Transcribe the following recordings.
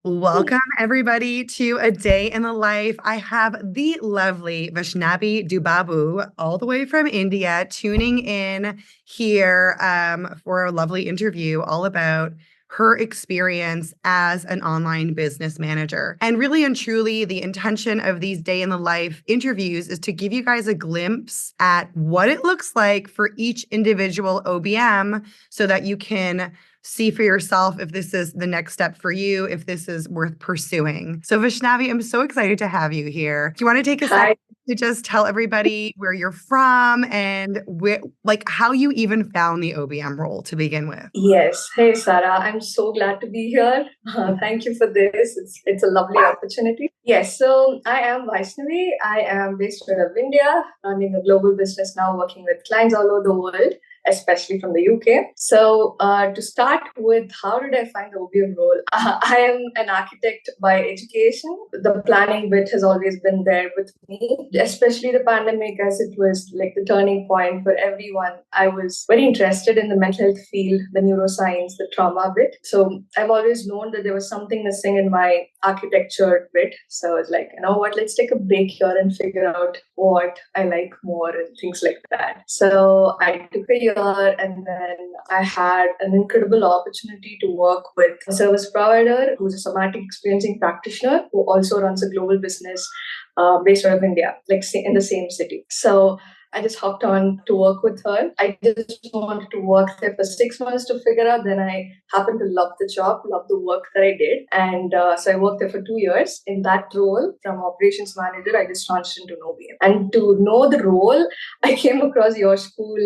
Welcome, everybody, to A Day in the Life. I have the lovely Vaishnavi Duraibabu, all the way from India, tuning in here for a lovely interview all about her experience as an online business manager. And really and truly, the intention of these Day in the Life interviews is to give you guys a glimpse at what it looks like for each individual OBM so that you can see for yourself if this is the next step for you, if this is worth pursuing. So Vaishnavi, I'm so excited to have you here. Do you want to take a Hi. second to just tell everybody where you're from and like how you even found the OBM role to begin with? Yes. Hey, Sarah. I'm so glad to be here. Thank you for this. It's a lovely opportunity. Yes. So I am Vaishnavi. I am based out of India, running a global business now, working with clients all over the world, especially from the UK. So to start with, how did I find the OBM role? I am an architect by education. The planning bit has always been there with me, especially the pandemic, as it was like the turning point for everyone. I was very interested in the mental health field, the neuroscience, the trauma bit. So I've always known that there was something missing in my architecture bit. So I was like, you know what, let's take a break here and figure out what I like more and things like that. So I took a year and then I had an incredible opportunity to work with a service provider who's a somatic experiencing practitioner who also runs a global business based out of India, like in the same city. So I just hopped on to work with her. I just wanted to work there for 6 months to figure out. Then I happened to love the job, love the work that I did. And so I worked there for 2 years. In that role, from operations manager, I just transitioned to an OBM. And to know the role, I came across your school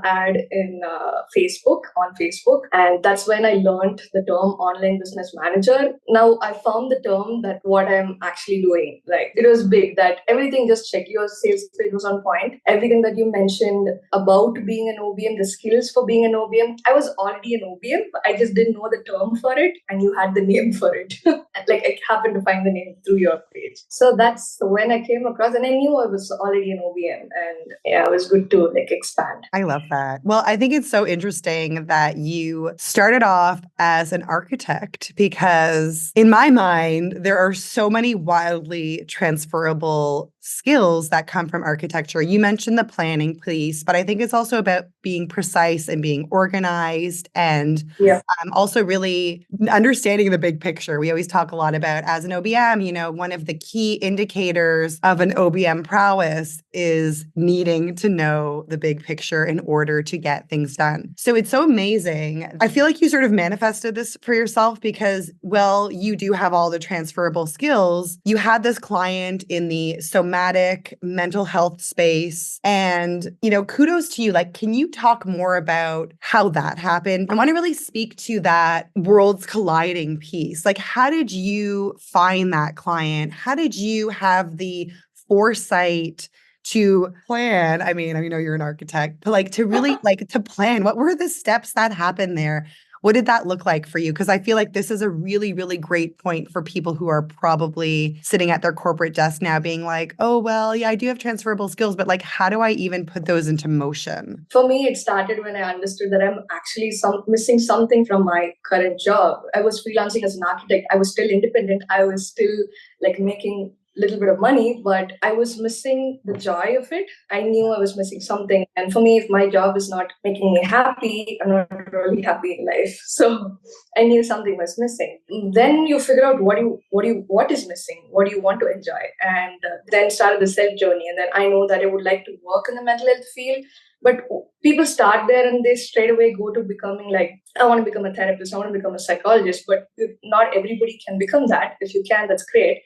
ad in on Facebook. And that's when I learned the term online business manager. Now I found the term that what I'm actually doing. Like it was big that everything just check your sales page was on point. Everything that you mentioned about being an OBM, the skills for being an OBM, I was already an OBM, but I just didn't know the term for it, and you had the name for it. Like I happened to find the name through your page. So that's when I came across, and I knew I was already an OBM, and yeah, it was good to like expand. I love that. Well, I think it's so interesting that you started off as an architect because, in my mind, there are so many wildly transferable skills that come from architecture. You mentioned the planning piece, but I think it's also about being precise and being organized and Yeah. also really understanding the big picture. We always talk a lot about as an OBM, one of the key indicators of an OBM prowess is needing to know the big picture in order to get things done. So it's so amazing. I feel like you sort of manifested this for yourself because, well, you do have all the transferable skills. You had this client in the somatic mental health space and, kudos to you. Like, can you talk more about how that happened? I want to really speak to that worlds colliding piece. Like, how did you find that client? How did you have the foresight to plan? I mean, I know you're an architect, but like to really like to plan. What were the steps that happened there? What did that look like for you? Because I feel like this is a really, really great point for people who are probably sitting at their corporate desk now being like, oh, well, yeah, I do have transferable skills, but like, how do I even put those into motion? For me, it started when I understood that I'm actually missing something from my current job. I was freelancing as an architect. I was still independent. I was still like making little bit of money, but I was missing the joy of it. I knew I was missing something. And for me, if my job is not making me happy, I'm not really happy in life. So I knew something was missing. Then you figure out what is missing, what do you want to enjoy, and then started the self journey. And then I know that I would like to work in the mental health field. But people start there and they straight away go to becoming like, I want to become a therapist, I want to become a psychologist. But not everybody can become that. If you can, that's great.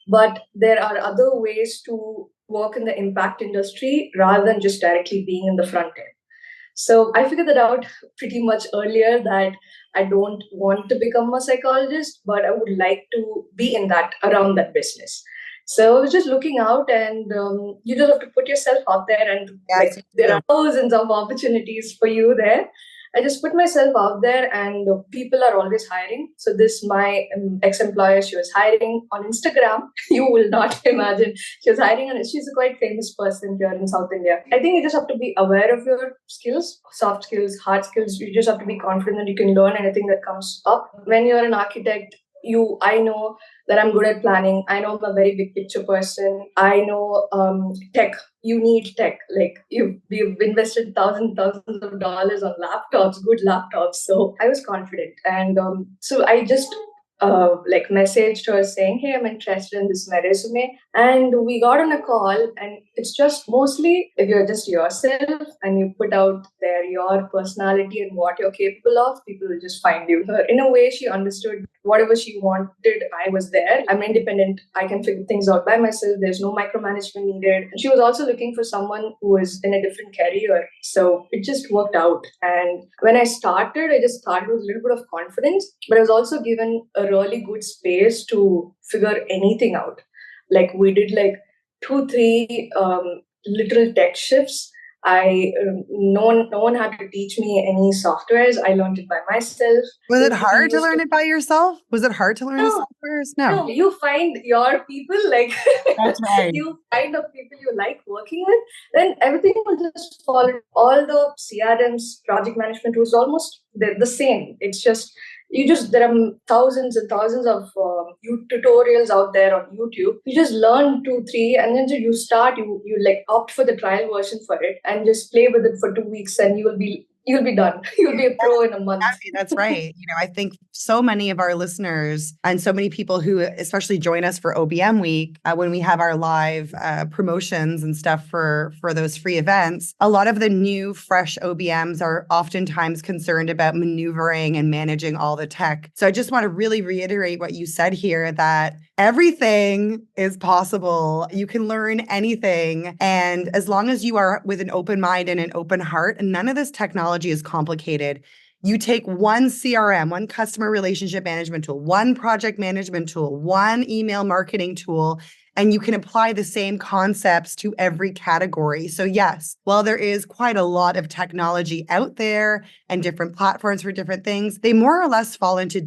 But there are other ways to work in the impact industry rather than just directly being in the front end. So I figured that out pretty much earlier that I don't want to become a psychologist, but I would like to be in that around that business. So I was just looking out, and you just have to put yourself out there, and Yes, like there are thousands of opportunities for you there. I just put myself out there, and people are always hiring. So this my ex-employer, she was hiring on Instagram. You will not imagine she was hiring, and she's a quite famous person here in South India. I think you just have to be aware of your skills, soft skills, hard skills. You just have to be confident that you can learn anything that comes up. When you're an architect, I know that I'm good at planning. I know I'm a very big picture person. I know tech. You need tech. Like we've invested thousands of dollars on laptops, good laptops. So I was confident, and so I just like messaged her saying, "Hey, I'm interested in this my resume," and we got on a call. And it's just mostly if you're just yourself and you put out there your personality and what you're capable of, people will just find you. Her, in a way, she understood whatever she wanted. I was there. I'm independent. I can figure things out by myself. There's no micromanagement needed. And she was also looking for someone who is in a different career. So it just worked out. And when I started, I just started with a little bit of confidence, but I was also given a really good space to figure anything out. Like we did like 2, 3 little tech shifts. No one had to teach me any softwares. I learned it by myself. Was it We hard to used learn it by yourself? Was it hard to learn the No, softwares? No. no, you find your people, like That's right. you find the people you like working with, then everything will just follow. All the CRMs, project management tools, almost they're the same. It's just there are thousands and thousands of tutorials out there on YouTube. You just learn 2, 3, and then you like opt for the trial version for it and just play with it for 2 weeks, and you'll be done. You'll be a pro in a month. Exactly, that's right. I think so many of our listeners and so many people who especially join us for OBM week, when we have our live promotions and stuff for those free events, a lot of the new fresh OBMs are oftentimes concerned about maneuvering and managing all the tech. So I just want to really reiterate what you said here, that everything is possible. You can learn anything. And as long as you are with an open mind and an open heart, and none of this technology is complicated. You take one CRM, one customer relationship management tool, one project management tool, one email marketing tool, and you can apply the same concepts to every category. So yes, while there is quite a lot of technology out there and different platforms for different things, they more or less fall into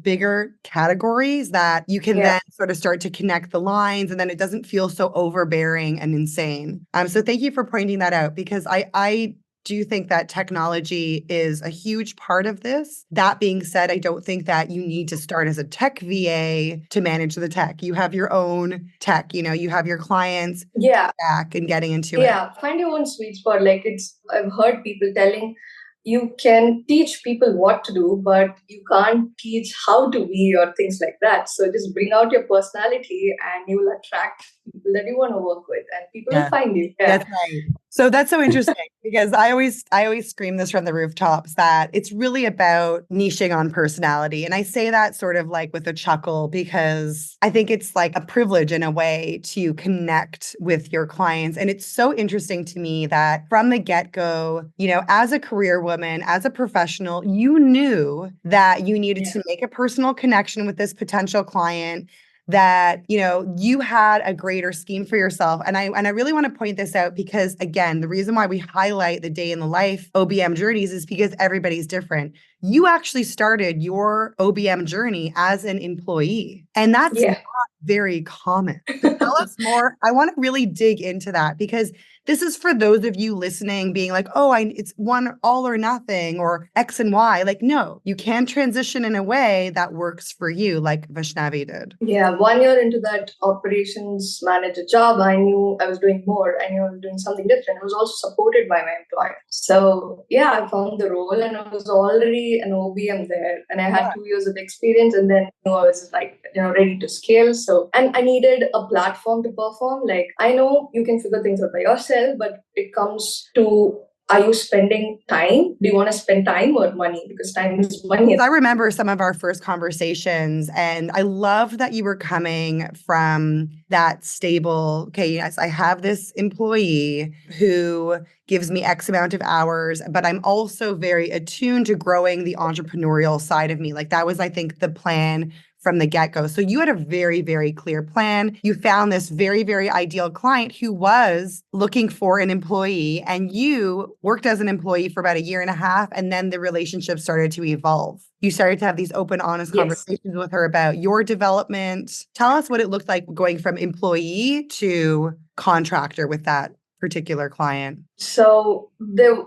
bigger categories that you can then sort of start to connect the lines, and then it doesn't feel so overbearing and insane. So thank you for pointing that out, because I do think that technology is a huge part of this. That being said, I don't think that you need to start as a tech VA to manage the tech. You have your own tech, you have your clients back and getting into it. Yeah, find your own sweet spot. I've heard people telling you can teach people what to do, but you can't teach how to be or things like that. So just bring out your personality and you will attract people that you want to work with, and people will find you. That's right. So that's so interesting because I always scream this from the rooftops that it's really about niching on personality. And I say that sort of like with a chuckle because I think it's like a privilege in a way to connect with your clients. And it's so interesting to me that from the get-go, as a career woman, as a professional, you knew that you needed to make a personal connection with this potential client, that, you had a greater scheme for yourself. And I really want to point this out because, again, the reason why we highlight the day in the life OBM journeys is because everybody's different. You actually started your OBM journey as an employee, and that's not very common. So tell us more. I want to really dig into that because this is for those of you listening being like, oh, it's one all or nothing or X and Y. Like, no, you can transition in a way that works for you, like Vaishnavi did. Yeah, 1 year into that operations manager job, I knew I was doing more. I knew I was doing something different. I was also supported by my employer. So yeah, I found the role and I was already an OBM there. And I had 2 years of experience, and then I was like, ready to scale. So, and I needed a platform to perform. Like, I know you can figure things out by yourself, but it comes to, are you spending time? Do you want to spend time or money? Because time is money. I remember some of our first conversations, and I love that you were coming from that stable, okay, yes, I have this employee who gives me X amount of hours, but I'm also very attuned to growing the entrepreneurial side of me. Like that was, I think, the plan from the get-go. So you had a very, very clear plan. You found this very, very ideal client who was looking for an employee, and you worked as an employee for about 1.5 years, and then the relationship started to evolve. You started to have these open, honest conversations with her about your development. Tell us what it looked like going from employee to contractor with that particular client? So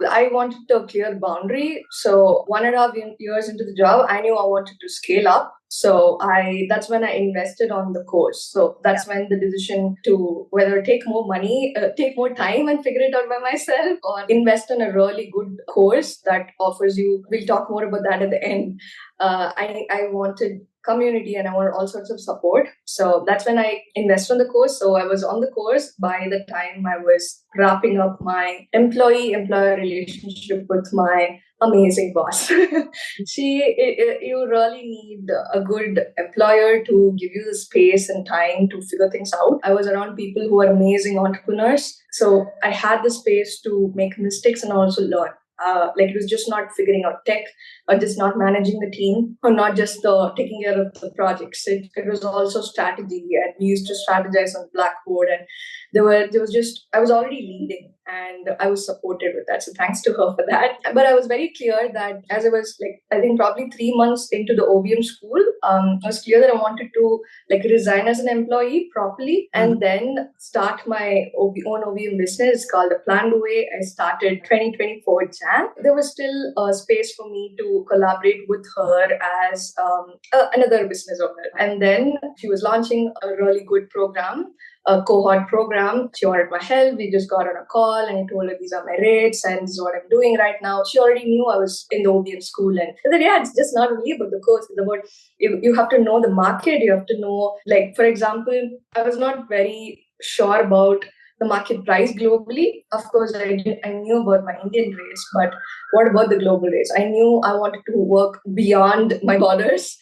I wanted a clear boundary. So 1.5 years into the job, I knew I wanted to scale up. So that's when I invested on the course. So that's when the decision to whether take more money, take more time and figure it out by myself, or invest in a really good course that offers you. We'll talk more about that at the end. I wanted community and I wanted all sorts of support. So that's when I invested on the course. So I was on the course by the time I was wrapping up my employee-employer relationship with my amazing boss. You really need a good employer to give you the space and time to figure things out. I was around people who are amazing entrepreneurs. So I had the space to make mistakes and also learn. Like it was just not figuring out tech or just not managing the team or not just taking care of the projects. It was also strategy, and we used to strategize on Blackboard, and I was already leading and I was supported with that. So thanks to her for that. But I was very clear that as I was I think probably 3 months into the OBM school, I was clear that I wanted to resign as an employee properly and then start my own OBM business called The Planned Way. I started 2024 Jan. There was still a space for me to collaborate with her as another business owner. And then she was launching a really good program, a cohort program. She wanted my help. We just got on a call and I told her these are my rates and this is what I'm doing right now. She already knew I was in the OBM school. And I said, yeah, it's just not really about the course. It's about you have to know the market. You have to know, for example, I was not very sure about the market price globally. Of course, I knew about my Indian rates, but what about the global rates? I knew I wanted to work beyond my borders.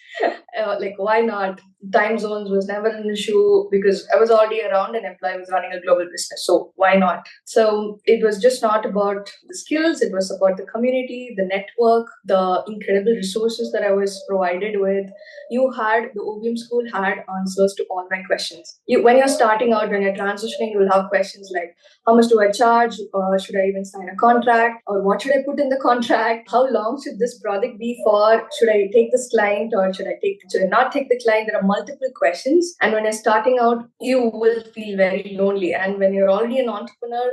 Why not? Time zones was never an issue because I was already around an employee was running a global business. So why not? So it was just not about the skills. It was about the community, the network, the incredible resources that I was provided with. The OBM school had answers to all my questions. When you're starting out, when you're transitioning, you'll have questions like, how much do I charge? Should I even sign a contract? Or what should I put in the contract? How long should this project be for? Should I take this client or should I not take the client? There are multiple questions. And when you're starting out, you will feel very lonely. And when you're already an entrepreneur,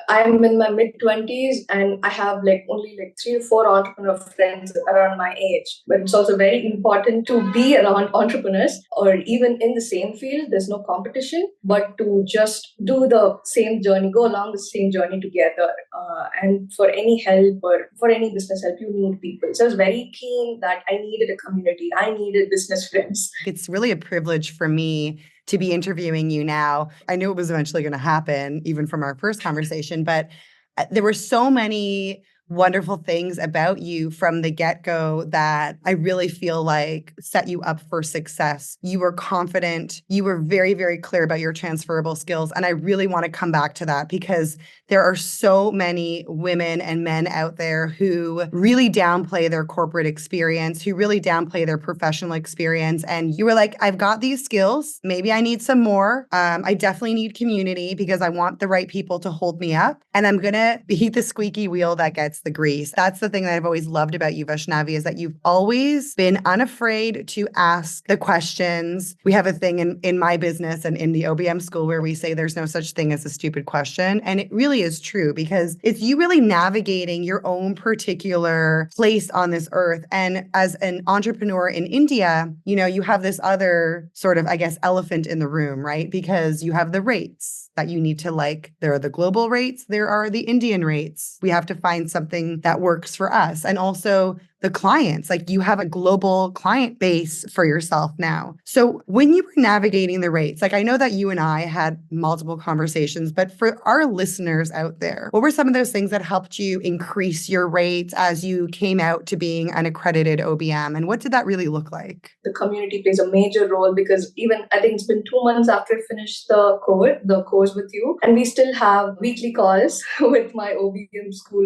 I'm in my mid-20s and I have only 3 or 4 entrepreneur friends around my age. But it's also very important to be around entrepreneurs or even in the same field. There's no competition, but to just do the same journey, go along the same journey together. And for any help or for any business help, you need people. So I was very keen that I needed a community. I needed business friends. It's really a privilege for me to be interviewing you now. I knew it was eventually going to happen, even from our first conversation, but there were so many wonderful things about you from the get-go that I really feel set you up for success. You were confident. You were very, very clear about your transferable skills. And I really want to come back to that because there are so many women and men out there who really downplay their corporate experience, who really downplay their professional experience. And you were like, I've got these skills. Maybe I need some more. I definitely need community because I want the right people to hold me up. And I'm going to be the squeaky wheel that gets the grease. That's the thing that I've always loved about you, Vaishnavi, is that you've always been unafraid to ask the questions. We have a thing in my business and in the OBM school where we say there's no such thing as a stupid question. And it really is true because it's you really navigating your own particular place on this earth. And as an entrepreneur in India, you have this other sort of, elephant in the room, right? Because you have the rates that you need to there are the global rates, there are the Indian rates. We have to find something that works for us. And also the clients, you have a global client base for yourself now. So when you were navigating the rates, I know that you and I had multiple conversations, but for our listeners out there, what were some of those things that helped you increase your rates as you came out to being an accredited OBM? And what did that really look like? The community plays a major role because even I think it's been 2 months after I finished the course with you, and we still have weekly calls with my OBM school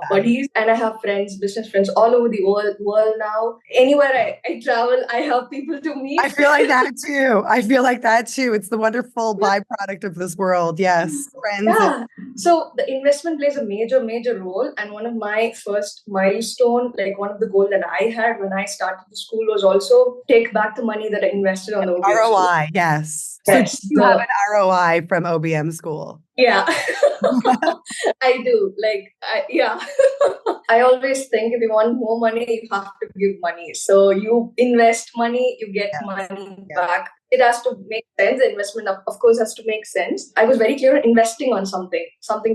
buddies, and I have business friends all over the world now. Anywhere I travel, I have people to meet. I feel like that too. It's the wonderful byproduct of this world. Yes, friends. Yeah. So the investment plays a major role. And one of my first milestone, like one of the goal that I had when I started the school was also take back the money that I invested on the OBM school. ROI, yes. So do Yes, you have an ROI from OBM school? Yeah, I do. Yeah. I always think if you want more money, you have to give money. So you invest money, you get money back. It has to make sense. The investment, of course, has to make sense. I was very clear investing on something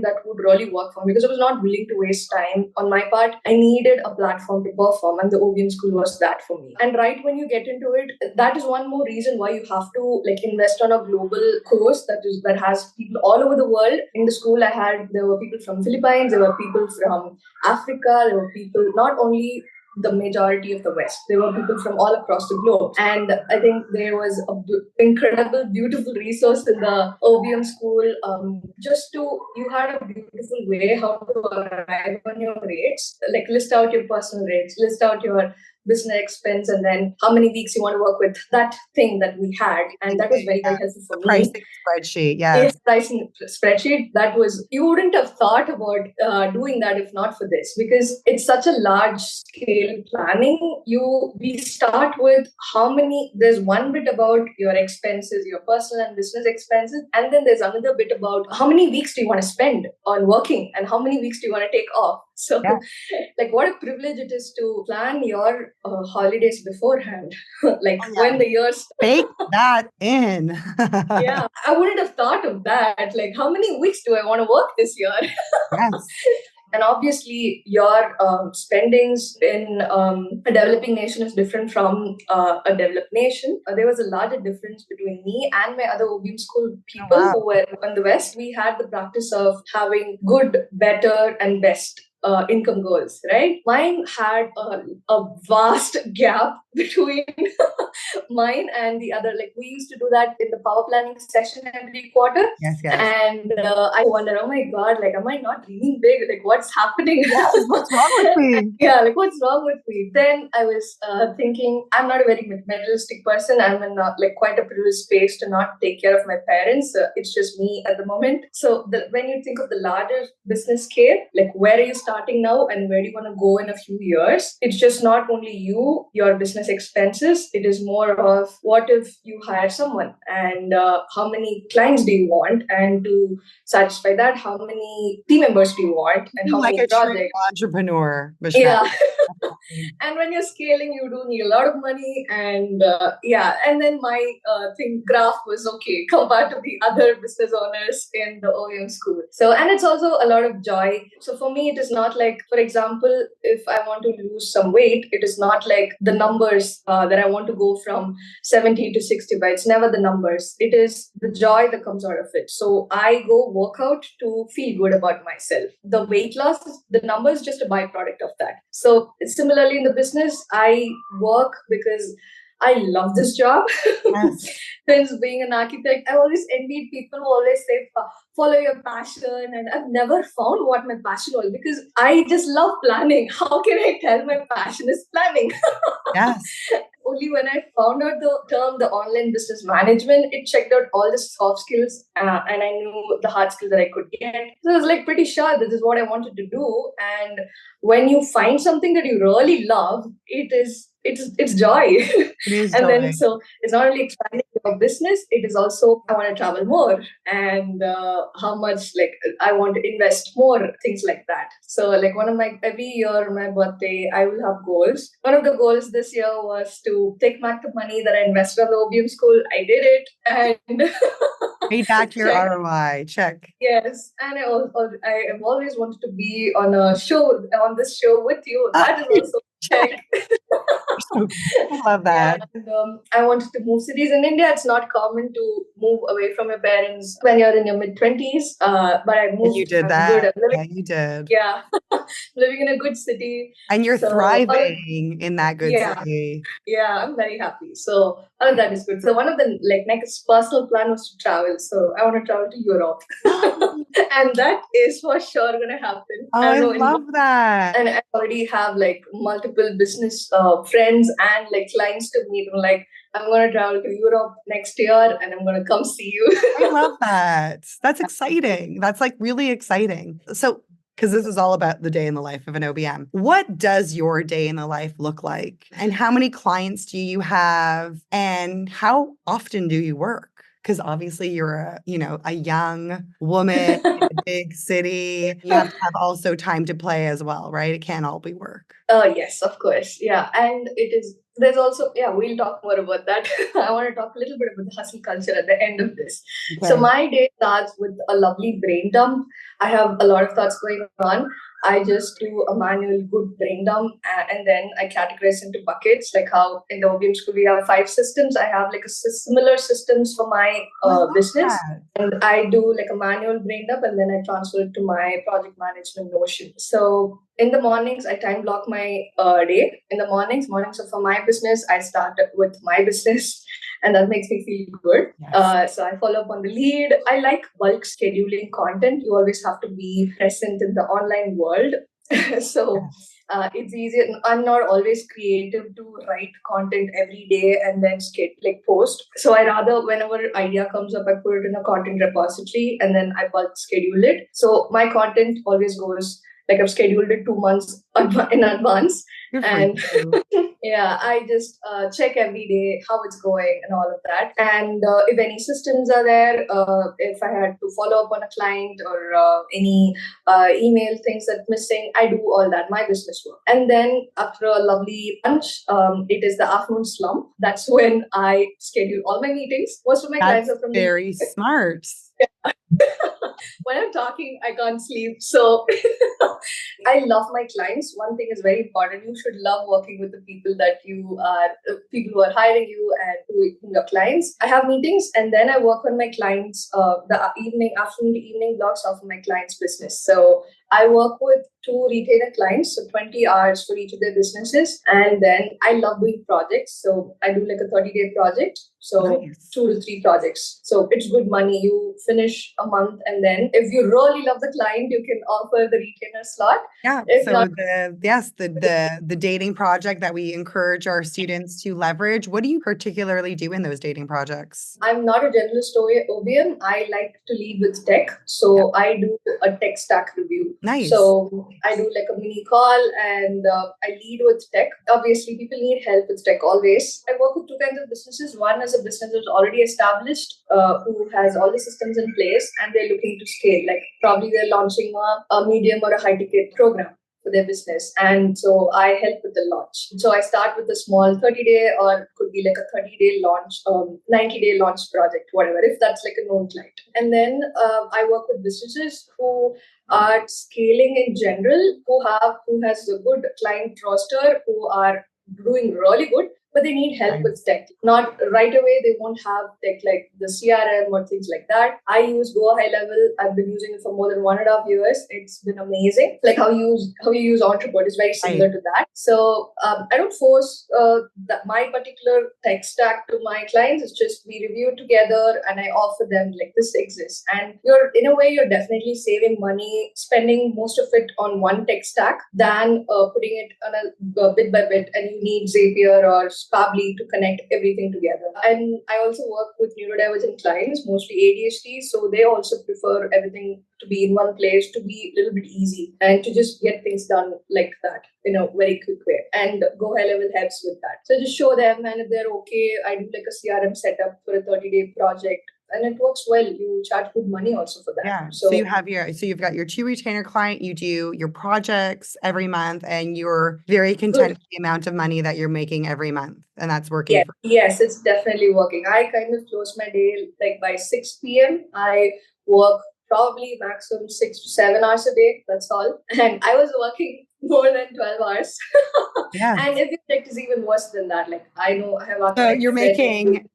that would really work for me because I was not willing to waste time on my part. I needed a platform to perform, and the OBM school was that for me. And right when you get into it, that is one more reason why you have to invest on a global course that has people all over the world. In the school, there were people from Philippines, there were people from Africa, there were people not only the majority of the West. There were people from all across the globe. And I think there was an incredible, beautiful resource in the OBM school. You had a beautiful way how to arrive on your rates, like list out your personal rates, list out your business expense, and then how many weeks you want to work with that thing that we had. And that was very, very helpful for me. Pricing spreadsheet, Yes, pricing spreadsheet. You wouldn't have thought about doing that if not for this, because it's such a large scale planning. We start with there's one bit about your expenses, your personal and business expenses, and then there's another bit about how many weeks do you want to spend on working and how many weeks do you want to take off. So, what a privilege it is to plan your holidays beforehand, when the years bake that in. Yeah, I wouldn't have thought of that. How many weeks do I want to work this year? Yes. And obviously, your spendings in a developing nation is different from a developed nation. There was a larger difference between me and my other OBM school people who were in the West. We had the practice of having good, better, and best income goals, right? Mine had a vast gap between mine and the other. We used to do that in the power planning session every quarter. Yes. And I wonder, oh my God, am I not dreaming big? What's happening? What's wrong with me? Yeah, what's wrong with me? Then I was thinking, I'm not a very materialistic person. I'm in quite a privileged space to not take care of my parents. It's just me at the moment. So when you think of the larger business scale, where are you starting now and where do you want to go in a few years? It's just not only your business expenses. It is more of what if you hire someone and how many clients do you want, and to satisfy that, how many team members do you want, and how many projects. True entrepreneur, Vaishnavi. Yeah. And when you're scaling, you do need a lot of money. And and then my graph was okay compared to the other business owners in the OEM school. So, and it's also a lot of joy. So for me, it is not for example, if I want to lose some weight, it is not the numbers that I want to go from 70 to 65. It's never the numbers. It is the joy that comes out of it. So I go work out to feel good about myself. The weight loss, the number is just a byproduct of that. So similarly in the business, I work because I love this job. Yes. Since being an architect, I always envied people who always say, follow your passion. And I've never found what my passion was because I just love planning. How can I tell my passion is planning? Yes. Only when I found out the term, the online business management, it checked out all the soft skills and I knew the hard skills that I could get. So I was pretty sure this is what I wanted to do. And when you find something that you really love, it's joy. It is and joy. Then so it's not only expanding your business, it is also I want to travel more and how much I want to invest more, things like that. So every year my birthday, I will have goals. One of the goals this year was to take back the money that I invested on the OBM school. I did it and pay back your ROI. Check. Yes, and I have always wanted to be on this show with you. That is also check. I love that. Yeah, and, I wanted to move cities in India. It's not common to move away from your parents when you're in your mid-20s. But I moved. And you did that. Yeah, you did. Yeah, living in a good city. And you're thriving in that good city. Yeah, I'm very happy. So all of that is good. So one of the next personal plan was to travel. So I want to travel to Europe. And that is for sure going to happen. Oh, I I don't know. love that. And I already have like multiple business friends and like clients to meet. I'm like, I'm going to travel to Europe next year and I'm going to come see you. I love that. That's exciting. That's like really exciting. So, because this is all about the day in the life of an OBM. What does your day in the life look like? And how many clients do you have? And how often do you work? Because obviously you're a young woman in a big city. You have to have also time to play as well, right? It can't all be work. Yes, of course. Yeah. And there's also, yeah, we'll talk more about that. I want to talk a little bit about the hustle culture at the end of this. So Okay. my day starts with a lovely brain dump. I have a lot of thoughts going on. I just do a manual good brain dump and then I categorize into buckets, like how in the OBM school we have 5 systems. I have like a similar systems for my Oh, I love business. that. And I do like a manual brain dump and then I transfer it to my project management Notion. So in the mornings, I time block my day. In the mornings are for my business. I start with my business and that makes me feel good. Yes. So I follow up on the lead. I like bulk scheduling content. You always have to be present in the online world. So Yes. it's easier. I'm not always creative to write content every day and then post. So I rather, whenever idea comes up, I put it in a content repository and then I bulk schedule it. So my content always goes like I've scheduled it 2 months in advance. Good for And you. yeah, I just check every day how it's going and all of that. And if any systems are there, if I had to follow up on a client or any email things that missing, I do all that, my business work. And then after a lovely lunch, it is the afternoon slump. That's when I schedule all my meetings. Most of my clients That's are from the very smart. when I'm talking, I can't sleep. So I love my clients. One thing is very important. You should love working with the people that you are, people who are hiring you and who your clients. I have meetings and then I work on my clients, afternoon to evening blocks of my clients' business. So I work with 2 retainer clients, so 20 hours for each of their businesses. And then I love doing projects. So I do like a 30-day project. So Nice. 2 to 3 projects. So it's good money. You finish a month and then if you really love the client, you can offer the retainer slot. Yeah. If So not, the dating project that we encourage our students to leverage, what do you particularly do in those dating projects? I'm not a generalist OBM. I like to lead with tech. So I do a tech stack review. Nice. So I do like a mini call and I lead with tech. Obviously, people need help with tech always. I work with 2 kinds of businesses. One is a business that's already established, who has all the systems in place and they're looking to scale. Like probably they're launching a medium or a high ticket program for their business. And so I help with the launch. So I start with a small 30-day or it could be like a 30-day launch, 90-day launch project, whatever, if that's like a known client. And then I work with businesses who are scaling in general, who has a good client roster, who are doing really good, but they need help with tech. Not right away, they won't have tech like the CRM or things like that. I use Go High Level. I've been using it for more than 1.5 years. It's been amazing. Like how you use Entreport is very similar to that. So I don't force my particular tech stack to my clients. It's just we review it together and I offer them like this exists. And you're definitely saving money, spending most of it on one tech stack than putting it on a bit by bit and you need Zapier or Spably to connect everything together. And I also work with neurodivergent clients, mostly ADHD. So they also prefer everything to be in one place, to be a little bit easy and to just get things done like that in a very quick way. And Go High Level helps with that. So just show them and if they're okay, I do like a CRM setup for a 30-day project. And it works well. You charge good money also for that. Yeah. So you've got your 2 retainer client, you do your projects every month, and you're very content with the amount of money that you're making every month. And that's working. Yes, it's definitely working. I kind of close my day like by 6 p.m. I work probably maximum 6 to 7 hours a day. That's all. And I was working more than 12 hours. Yeah. And if you check is even worse than that. Like I know I have So you're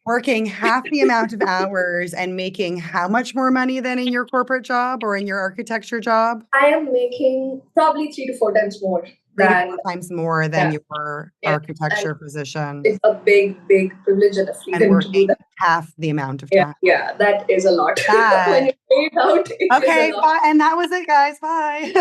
working half the amount of hours and making how much more money than in your corporate job or in your architecture job? I am making probably 3 to 4 times more. 3 to 4 times more than your architecture and position. It's a big privilege and a freedom to do that. half the amount of Yeah, time. yeah, that is a lot. When That you pay it out, it is okay, a lot. bye. And that was it, guys. Bye.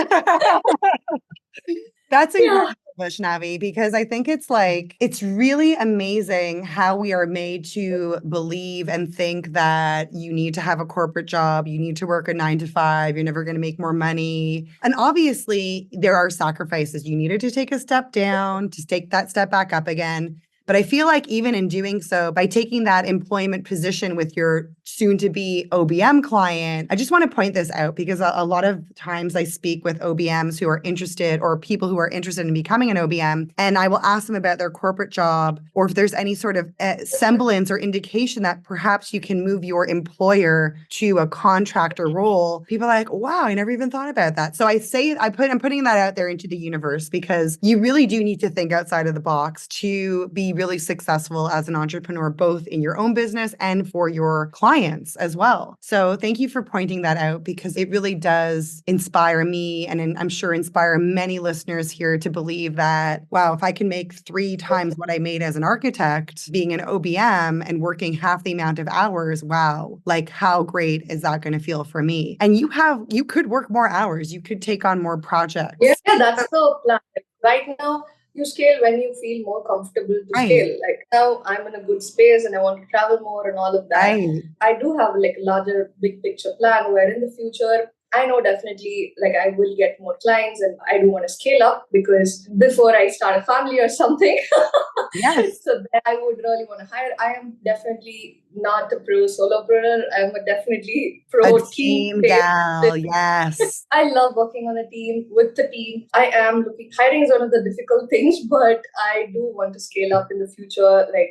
That's Yeah. incredible, Vaishnavi, because I think it's like, it's really amazing how we are made to believe and think that you need to have a corporate job, you need to work a 9 to 5, you're never going to make more money. And obviously, there are sacrifices. You needed to take a step down to take that step back up again. But I feel like even in doing so, by taking that employment position with your soon to be OBM client, I just want to point this out because a lot of times I speak with OBMs who are interested or people who are interested in becoming an OBM, and I will ask them about their corporate job or if there's any sort of semblance or indication that perhaps you can move your employer to a contractor role. People are like, wow, I never even thought about that. So I'm putting that out there into the universe because you really do need to think outside of the box to be really successful as an entrepreneur, both in your own business and for your clients as well. So thank you for pointing that out because it really does inspire me and I'm sure inspire many listeners here to believe that, wow, if I can make 3 times what I made as an architect, being an OBM and working half the amount of hours, wow, like how great is that going to feel for me? And you could work more hours, you could take on more projects. Yeah, that's the plan. Right now, you scale when you feel more comfortable to Right. scale. Like now, I'm in a good space and I want to travel more and all of that. Right. I do have like a larger big picture plan where in the future, I know definitely like I will get more clients and I do want to scale up because before I start a family or something. Yes. So then I would really want to hire. I am definitely not a pro solopreneur. I'm a definitely pro A team team. gal. Yes. I love working on a team with the team. I am looking, hiring is one of the difficult things, but I do want to scale up in the future. Like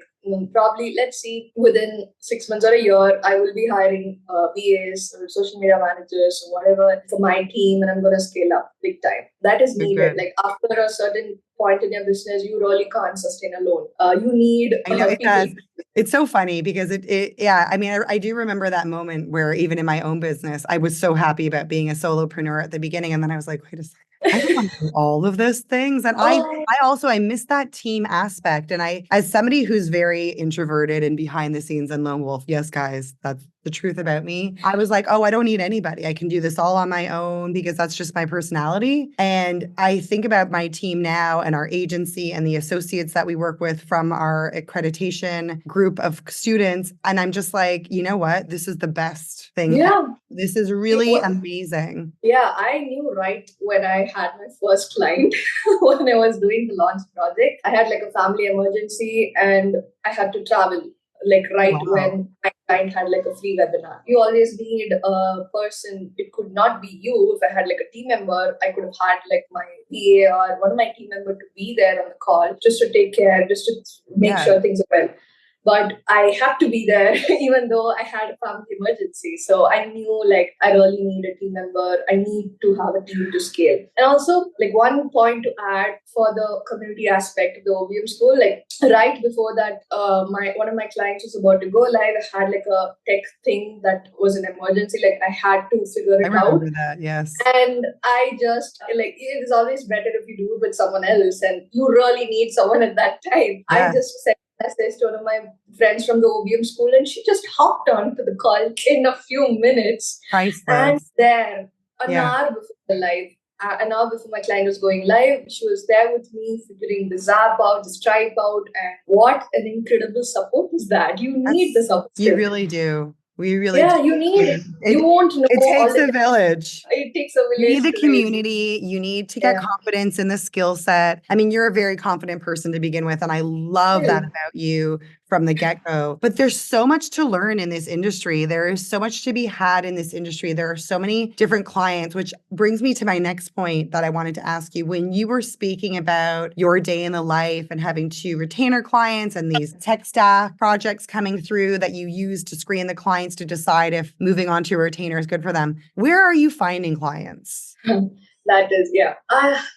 probably, let's see, within 6 months or a year, I will be hiring VAs or social media managers or whatever for my team, and I'm going to scale up big time. That is needed. Good. Like after a certain point in your business, you really can't sustain alone. You need I know it people. does. It's so funny because yeah, I mean, I do remember that moment where even in my own business, I was so happy about being a solopreneur at the beginning. And then I was like, wait a second, I don't want to do all of those things. And I miss that team aspect. And as somebody who's very introverted and behind the scenes and lone wolf, yes, guys, that's the truth about me. I was like, oh, I don't need anybody. I can do this all on my own because that's just my personality. And I think about my team now and our agency and the associates that we work with from our accreditation group of students. And I'm just like, you know what? This is the best thing. Yeah. This is really amazing. Yeah, I knew right when I had my first client, when I was doing the launch project. I had like a family emergency and I had to travel like when my client had like a free webinar. You always need a person. It could not be you. If I had like a team member, I could have had like my PA or one of my team member to be there on the call just to take care, just to make sure things are well. But I had to be there even though I had a family emergency. So I knew like I really need a team member. I need to have a team to scale. And also like one point to add for the community aspect of the OBM school, like right before that, one of my clients was about to go live. I had like a tech thing that was an emergency. Like I had to figure it out. I remember that, yes. And I just like, it is always better if you do it with someone else and you really need someone at that time. I just said, message to one of my friends from the OBM school, and she just hopped onto the call in a few minutes. Priceless. And there, an hour before the live, an hour before my client was going live, she was there with me, figuring the Zap out, the Stripe out, and what an incredible support is that. You need the support. You really do. We really do. You need it. You won't know. It takes a village. It takes a village. You need the community. You need to get confidence in the skill set. I mean, you're a very confident person to begin with, and I love that about you from the get-go. But there's so much to learn in this industry. There is so much to be had in this industry. There are so many different clients, which brings me to my next point that I wanted to ask you. When you were speaking about your day in the life and having to retainer clients and these tech staff projects coming through that you use to screen the clients to decide if moving on to a retainer is good for them, where are you finding clients? That is, yeah.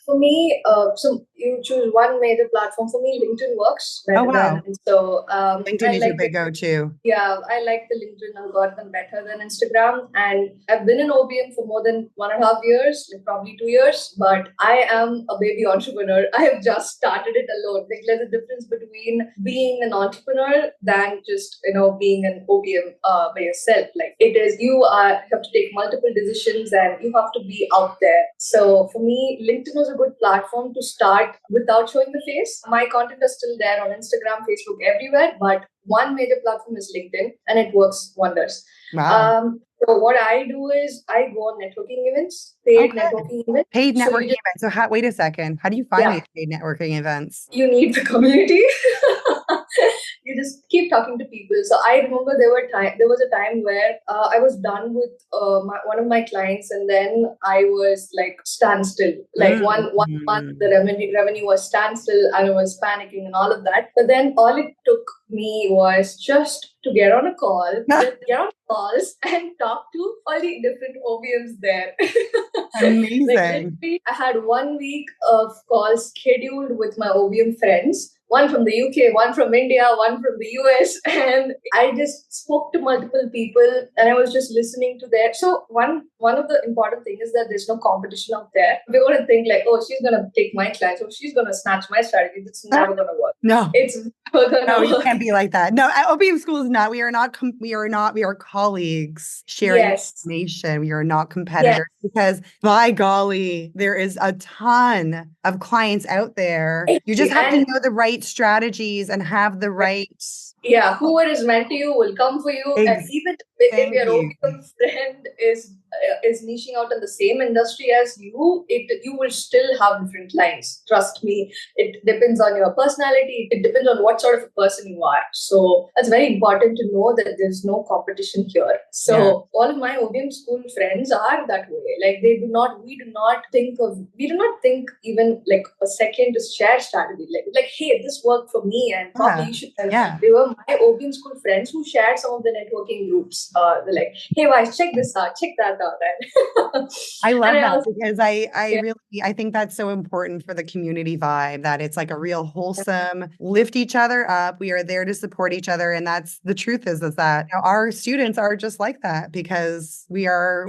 For me, so you choose one major platform. For me, LinkedIn works Oh, better wow. than so. LinkedIn I is your like the big go-to. yeah, I like the LinkedIn algorithm better than Instagram. And I've been in OBM for more than 1.5 years, like probably 2 years, but I am a baby entrepreneur. I have just started it alone. Like there's a difference between being an entrepreneur than just, being an OBM by yourself. Like it is, have to take multiple decisions and you have to be out there. So for me, LinkedIn was a good platform to start without showing the face. My content is still there on Instagram, Facebook, everywhere, but one major platform is LinkedIn, and it works wonders. Wow. So what I do is I go on networking events, paid Okay. networking events. Paid So networking events. So wait a second. How do you find these paid networking events? you need the community. You just keep talking to people. So I remember there was a time where I was done with one of my clients, and then I was like standstill. Like one month, the revenue was standstill, and I was panicking and all of that. But then all it took me was just to get on a call, get on calls, and talk to all the different OBMs there. Amazing. Like literally, I had 1 week of calls scheduled with my OBM friends, one from the UK, one from India, one from the US. And I just spoke to multiple people and I was just listening to their. So one of the important things is that there's no competition out there. We're going to think like, oh, she's going to take my clients, or she's going to snatch my strategy. It's never going to work. No. It's never going to No, work. you can't be like that. No, at OBM School is not. We are colleagues sharing information. We are not competitors because by golly, there is a ton of clients out there. You just have to know the right strategies and have the right. Yeah, whoever is meant to you will come for you. And even if your OBM friend is niching out in the same industry as you, you will still have different lines. Trust me, it depends on your personality. It depends on what sort of a person you are. So that's very important to know that there's no competition here. So all of my OBM school friends are that way. Like we do not think even like a second to share strategy. Like hey, this worked for me, and probably you should. They were my OBM school friends who shared some of the networking groups. They're like, hey, Vais, check this out, check that out. I love that because I think that's so important for the community vibe, that it's like a real wholesome, lift each other up. We are there to support each other. And that's the truth is that our students are just like that because we are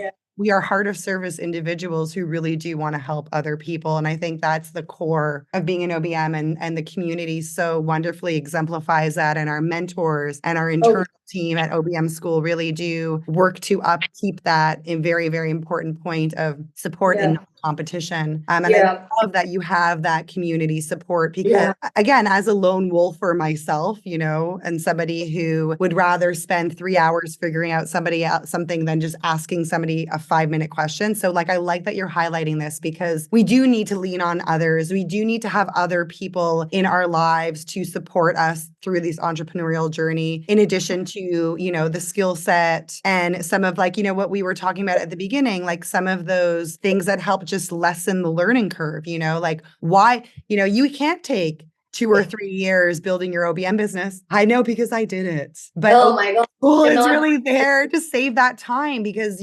heart of service individuals who really do want to help other people. And I think that's the core of being an OBM, and the community so wonderfully exemplifies that. And our mentors and our internal team at OBM School really do work to upkeep that a very, very important point of support and competition. And I love that you have that community support because again, as a lone wolfer myself, and somebody who would rather spend 3 hours figuring out something than just asking somebody a 5-minute question. So I like that you're highlighting this because we do need to lean on others. We do need to have other people in our lives to support us through this entrepreneurial journey, in addition to, the skill set and some of what we were talking about at the beginning, like some of those things that help just lessen the learning curve, why, you can't take 2 or 3 years building your OBM business. I know because I did it. But oh my God. School is really there to save that time because,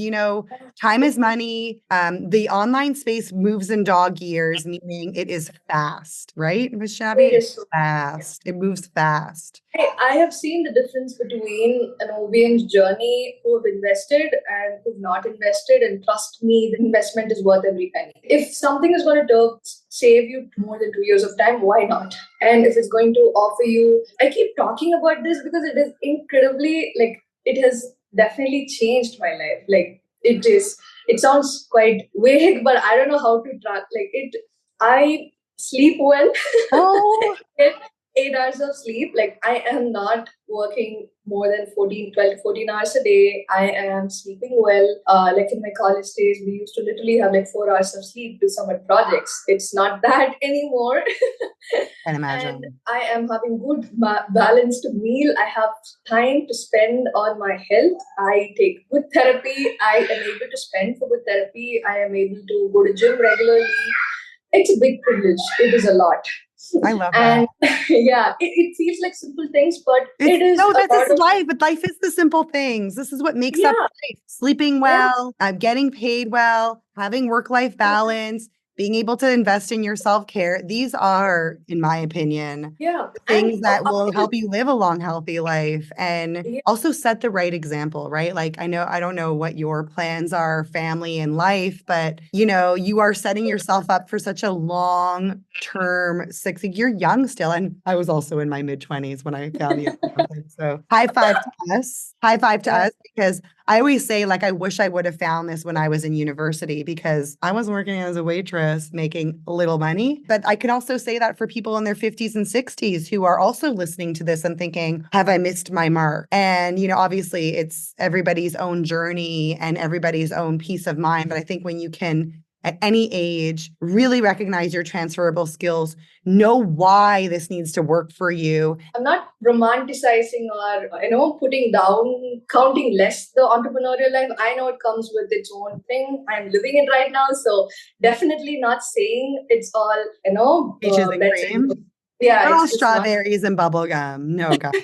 time is money. The online space moves in dog years, meaning it is fast, right, Vaishnavi? It is fast. It moves fast. I have seen the difference between an OBM's journey who have invested and who've not invested. And trust me, the investment is worth every penny. If something is going to save you more than 2 years of time, why not? And if it's going to offer you, I keep talking about this because it is incredibly, it has definitely changed my life. It sounds quite vague, but I don't know how to track. I sleep well. Oh. 8 hours of sleep. I am not working more than 12 to 14 hours a day. I am sleeping well. In my college days, we used to literally have 4 hours of sleep to submit projects. It's not that anymore. Can imagine. And I am having good balanced meal. I have time to spend on my health. I take good therapy. I am able to spend for good therapy. I am able to go to gym regularly. It's a big privilege. It is a lot. I love that. And yeah, it feels like simple things, but it is No, a this lot is of, life, but life is the simple things. This is what makes up yeah, life. Sleeping yeah, well, getting paid well, having work-life balance, being able to invest in your self-care. These are, in my opinion, yeah. the And things that will help you live a long, healthy life and yeah, also set the right example, right? Like I don't know what your plans are, family and life, but you are setting yourself up for such a long term you're young still. And I was also in my mid-20s when I found the Olympics. So high five to us. High five to yeah, us because I always say, like, I wish I would have found this when I was in university because I was working as a waitress making little money. But I can also say that for people in their 50s and 60s who are also listening to this and thinking, have I missed my mark? And, obviously it's everybody's own journey and everybody's own peace of mind. But I think when you can, at any age, really recognize your transferable skills, know why this needs to work for you. I'm not romanticizing or putting down, counting less the entrepreneurial life. I know it comes with its own thing. I'm living it right now, so definitely not saying it's all Peaches and beds and cream. yeah, They're all it's not. strawberries and bubble gum. No, God.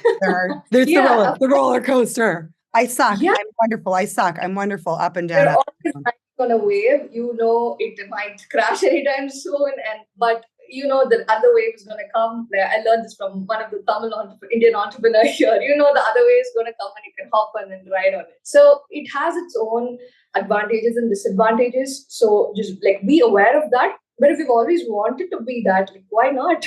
There's Yeah, the roller coaster. I suck. yeah. I'm wonderful. I suck. I'm wonderful. Up and down, You're up always and down. riding on a wave. It might crash anytime soon, but the other wave is going to come. I learned this from one of the Indian entrepreneur here. The other wave is going to come and you can hop on and ride on it. So it has its own advantages and disadvantages. So just like be aware of that. But if you've always wanted to be that, like, why not?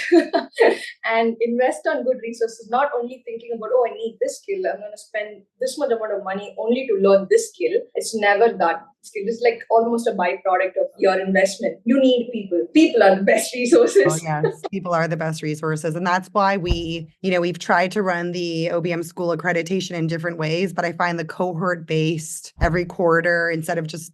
And invest on good resources, not only thinking about, oh, I need this skill, I'm going to spend this much amount of money only to learn this skill. It's never that. Skill is like almost a byproduct of your investment. You need people. People are the best Oh, resources. yes. People are the best resources. And that's why we've tried to run the OBM School accreditation in different ways, but I find the cohort based every quarter instead of just,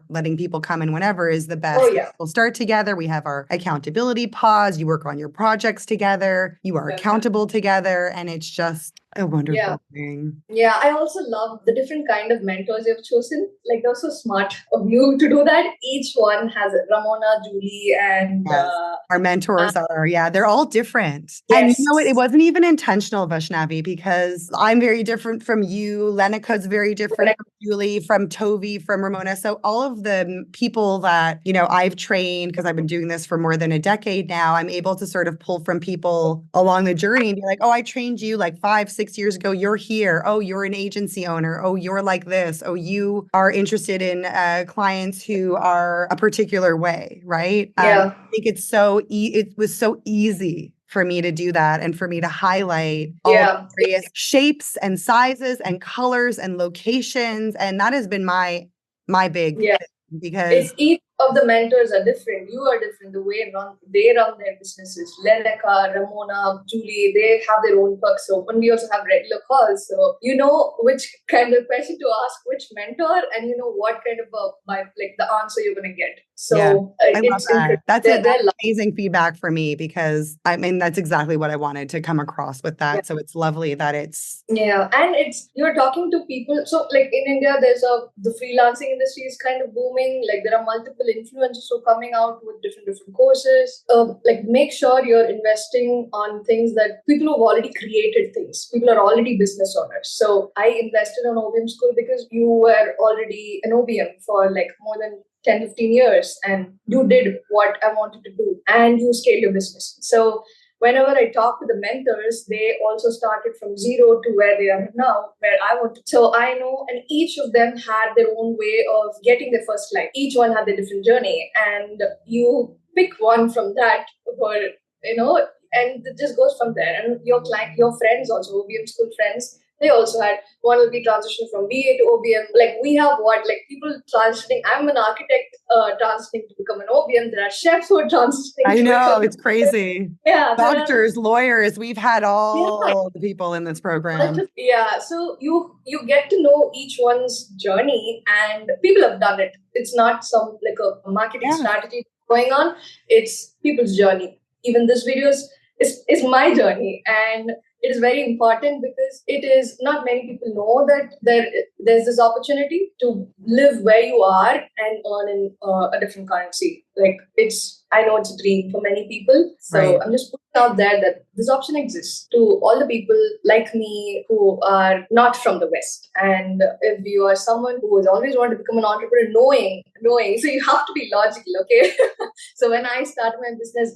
letting people come in whenever is the best. Oh, yeah. We'll start together. We have our accountability pods. You work on your projects together. You are Yeah. accountable together. And it's just a wonderful thing. Yeah, I also love the different kind of mentors you've chosen. Like, they're so smart of you to do that. Each one has Ramona, Julie, and Yes. Our mentors they're all different. yes. And you know what? It wasn't even intentional, Vaishnavi, because I'm very different from you. Lenica's very different from Julie, from Tovi, from Ramona. So all of the people that, I've trained, because I've been doing this for more than a decade now, I'm able to sort of pull from people along the journey and be like, oh, I trained you like 5-6 years ago. You're here. Oh, you're an agency owner. Oh, you're like this. Oh, you are interested in clients who are a particular way, right? Yeah. I think it was so easy for me to do that and for me to highlight all Yeah. the various shapes and sizes and colors and locations. And that has been my big Yeah. thing because Each of the mentors are different. You are different. The way they run their businesses. Lenaka, Ramona, Julie, they have their own perks. So when we also have regular calls, so you know which kind of question to ask, which mentor, and you know what kind of the answer you're going to get. So I love it's that. incredible. That's They're amazing feedback for me because I mean that's exactly what I wanted to come across with that. yeah. So it's lovely that it's Yeah, and you're talking to people. So, like in India, the freelancing industry is kind of booming. Like there are multiple influencers who are coming out with different courses. Like make sure you're investing on things that people who've already created things. People are already business owners. So I invested on OBM School because you were already an OBM for like more than 10-15 years, and you did what I wanted to do, and you scaled your business. So whenever I talk to the mentors, they also started from zero to where they are now, where I want to. So I know, and each of them had their own way of getting their first client. Each one had their different journey, and you pick one from that for, and it just goes from there. And your client, your friends also, OBM school friends, they also had one will be transition from BA to OBM. Like we have people transitioning. I'm an architect transitioning to become an OBM. There are chefs who are transitioning. I know, it's crazy. Yeah, doctors, lawyers, we've had all the people in this program. Yeah, so you get to know each one's journey, and people have done it. It's not some like a marketing strategy going on. It's people's journey. Even this video is my journey, and it is very important because it is not many people know that there's this opportunity to live where you are and earn in a different currency. Like I know it's a dream for many people. So Right. I'm just putting out there that this option exists to all the people like me who are not from the West. And if you are someone who has always wanted to become an entrepreneur, knowing, so you have to be logical, okay? So when I started my business,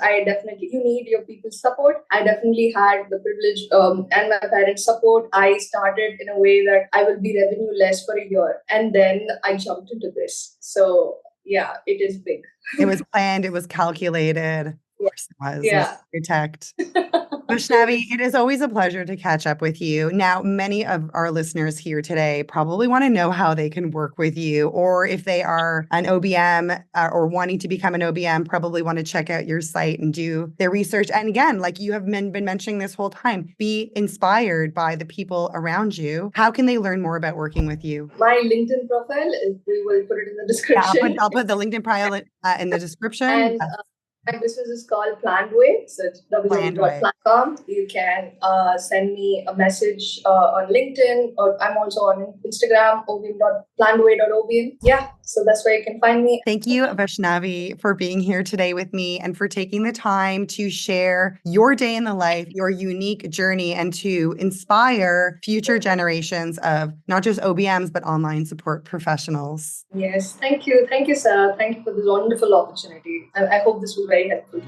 you need your people's support. I definitely had the privilege and my parents' support. I started in a way that I will be revenue less for a year. And then I jumped into this. So yeah, it is big. It was planned. It was calculated. Of course it was. Yeah. Protect. Vaishnavi, it is always a pleasure to catch up with you. Now, many of our listeners here today probably want to know how they can work with you, or if they are an OBM or wanting to become an OBM, probably want to check out your site and do their research. And again, like you have been mentioning this whole time, be inspired by the people around you. How can they learn more about working with you? My LinkedIn profile, we will put it in the description. Yeah, I'll put the LinkedIn profile in the description. And my business is called Planned Way. So it's www.plan.com. You can send me a message on LinkedIn, or I'm also on Instagram, obm.plannedway.obm. Yeah, so that's where you can find me. Thank you, Vaishnavi, for being here today with me and for taking the time to share your day in the life, your unique journey, and to inspire future generations of not just OBMs, but online support professionals. Yes, thank you. Thank you, Sarah. Thank you for this wonderful opportunity. I hope this was very helpful.